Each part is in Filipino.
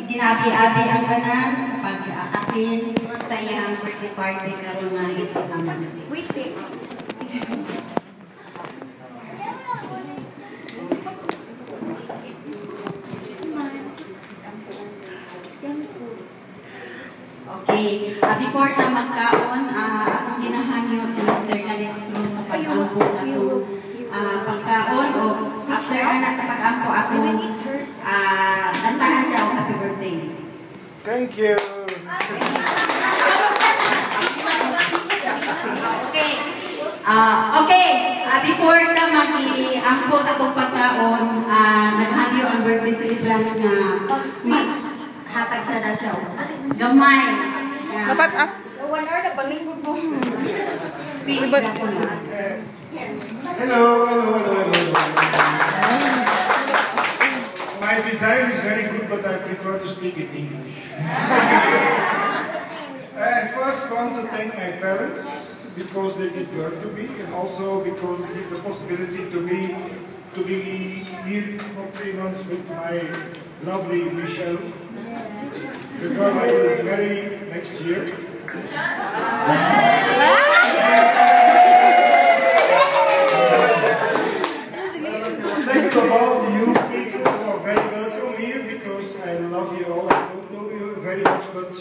ginabi-abi ang tanan sa pag-atin sa iyang birthday party karon nga itapunan. Wait, Okay, before ta magkaon, akong ginahanyo si Mr. Calixto sa pag-ampo sa ito pagkaon o after na sa pag-ampo ako, tantahan siya o happy birthday. Thank you. Okay. Okay, before ta mag-ampo sa itong pagkaon, naghagyo ang birthday celebrant nga hatag sa dasyo. Gamay. dapat 1 hour na paglingkod mo. Speech na po na. Hello. My design is very good, but I prefer to speak in English. I first want to thank my parents because they did birth to me, and also because they give the possibility to be here for 3 months with my lovely Michelle, the girl I will marry next year. Second of all, you people are very welcome here because I love you all. I don't know you very much, but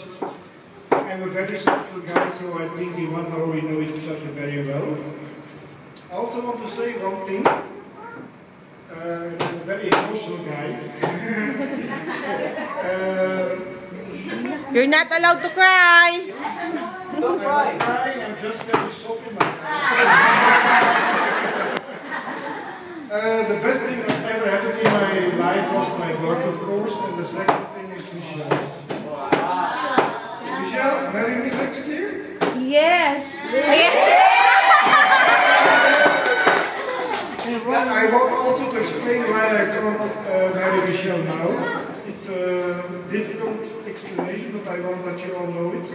I'm a very social guy, so I think in 1 hour we know each other very well. I also want to say one thing. I'm a very emotional guy. You're not allowed to cry. I'm not crying, I'm just very soft in my eyes. The best thing that ever happened in my life was my birth, of course, and the second thing is Michelle. Michelle, marry me next year? Yes. Yes. I want also to explain why I can't marry Michelle now. It's a difficult explanation, but I want that you all know it.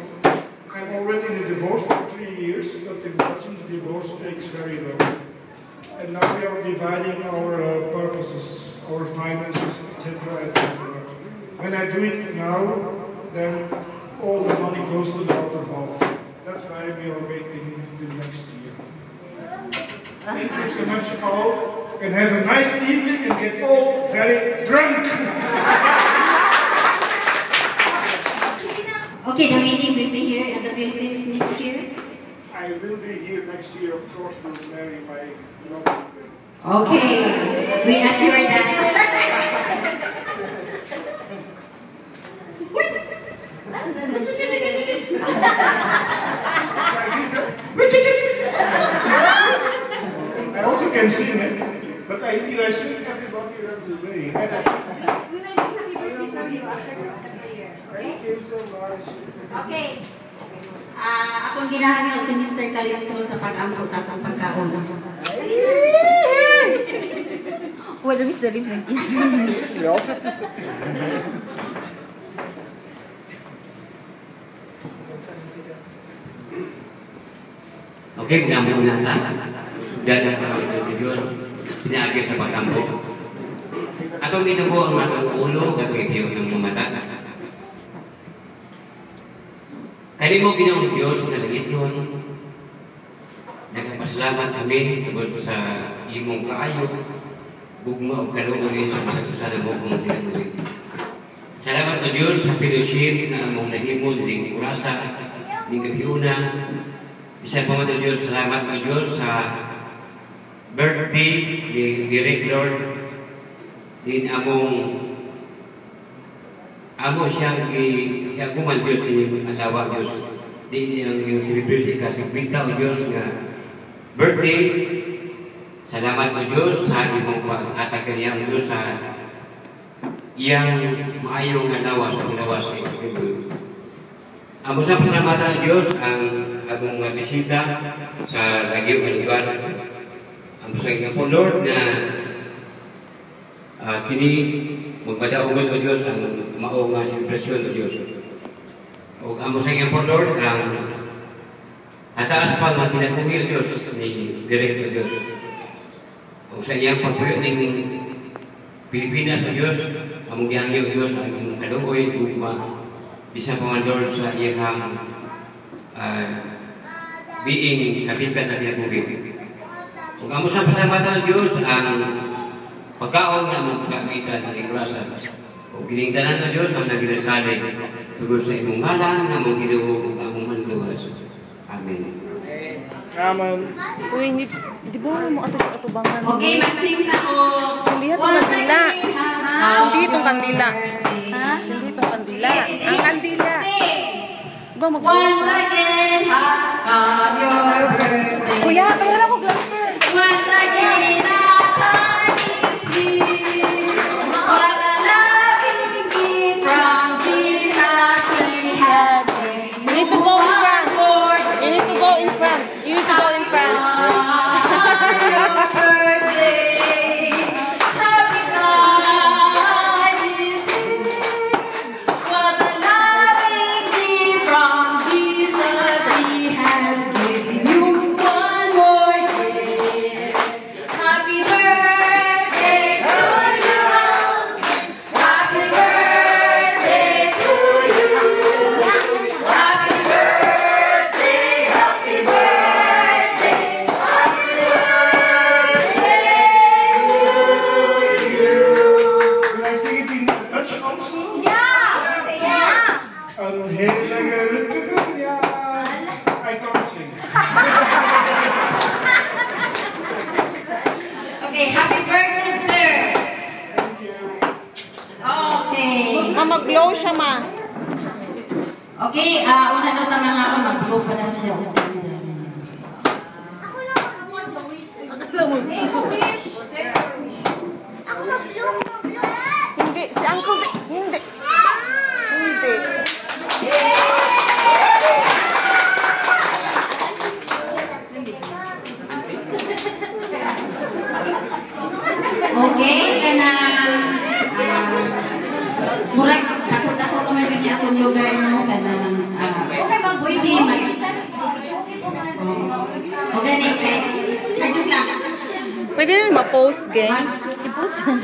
I'm already in a divorce for 3 years, but in Belgium the divorce takes very long. And now we are dividing our purposes, our finances, etc., etc. When I do it now, then all the money goes to the other half. That's why we are waiting till next year. Thank you so much all, and have a nice evening and get all very drunk! Okay, the wedding will be here in the Philippines next year. I will be here next year, of course, to marry my lovely. Okay, we assure that. I also can sing it, but I sing everybody around the way. We will sing happy birthday from you after the prayer. Thank you so much. Okay. Akong ginahanyo si Mr. Calixto sa pag-ampo sa atong pagkaon. What do we say? Lips and kiss. We also have to say. Okay, pinampo na na. Sudah na parang video. Pinaagi sa pag-ampo. Atong ito po ang atong ulo at video ng mga mata. Kali mo ginawang Diyos na langit nun. Nagpasalamat kami tungkol sa imong kaayo. Gugma o kaluurin sa masagkasalan mo kung pinagurin. Salamat na Diyos sa fellowship na among nahimo ng kurasa, ng kabiuna. Bisan po mga Diyos, salamat na Diyos sa birthday ni Direct Lord. Din amo siyang iaguman Diyos ni alawa Diyos. Din yung celebration ika-50 o Diyos nga birthday. Salamat o Diyos sa imong pag-atag kaniya o Diyos sa iyang maayong alawa sa alawa sa iyong. Amo sa pasalamatan ng Diyos ang among bisita sa Lagyo Aligan. Amo sa iyong po Lord na kini magmadaugan o Diyos ang maong celebration o Diyos. O amo sa iyong po Lord ang hataas pa nga pinabuhi o Diyos ni Direct o Diyos. O sa iyang pagbuyo ng Pilipinas o Diyos, among gihangyo Dios ang imong kaluoy ugma bisan pa man Lord sa iyang being kapit ka sa kinabuhi. Ug amo sa pasalamatan ng Dios ang pagkaon nga among pagkakita ng igrasa. Ug giningtanan ng Dios ang naginasalig tungod sa imong ngalan nga among Ginoo ug among manluwas. Amen. Amen. Uy, di ba mo ato bangan? Okay, mag-sing na o. Hindi itong kandila. Hindi itong kandila. Ha? Hindi itong kandila. Ang kandila. Diba Once again has come your birthday. Kuya, mayroon ako blaster. Once again our time is here. What a loving gift from Jesus we have. You need to go in front. You need to go in front. You need to go in front. Your birthday. Happy night is here. What a loving gift from Jesus. He has given you one more gift. Happy birthday to you. Happy birthday to you. Happy birthday, happy birthday, happy birthday to you. Can I sing it in Dutch also? Yeah! Een hele gelukkige verjaardag. I can't sing. Okay, happy birthday, Blair. Thank you. Okay. Mag-glow siya, ma. Okay, una daw tama nga ako, mag-blow pa daw siya. Hindi. Si Uncle, hindi. Hindi. Okay, kanang murag dako-dako naman din atong lugar no kanang okay mag boy di mag okay ning kay kadyo lang Pwede na ma-post, gang. i-post na